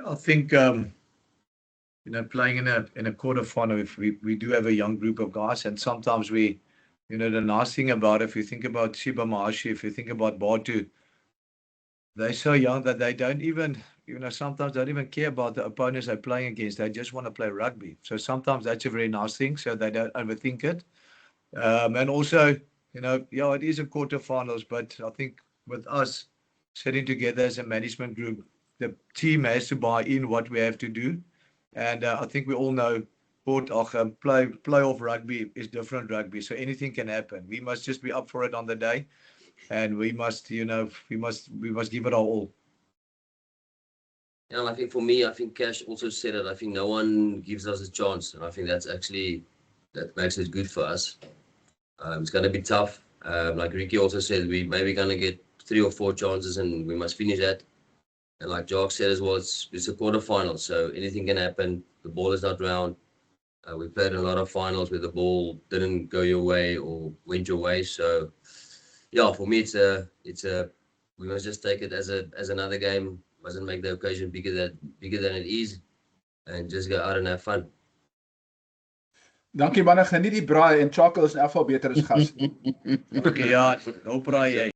I think playing in a quarterfinal, if we do have a young group of guys, and sometimes the nice thing about it, if you think about Shiba Mahashi, if you think about Batu, they're so young that they don't even, sometimes don't even care about the opponents they're playing against. They just want to play rugby. So sometimes that's a very nice thing, so they don't overthink it. And also, yeah, it is a quarterfinals, but I think with us sitting together as a management group, the team has to buy in what we have to do. And I think we all know playoff rugby is different rugby, so anything can happen. We must just be up for it on the day, and we must, we must give it our all. Yeah, and I think for me, I think Cash also said it. I think no one gives us a chance, and I think that makes it good for us. It's going to be tough. Like Ricky also said, we maybe going to get 3 or 4 chances, and we must finish that. And like Jock said as well, it's a quarterfinal, so anything can happen. The ball is not round. We played a lot of finals where the ball didn't go your way or went your way. So yeah, for me, we must just take it as another game. Mustn't make the occasion bigger than it is, and just go out and have fun. Dankie manne, geniet die braai en Chaco is in elk geval beter as gas. Ja, nou praai jy.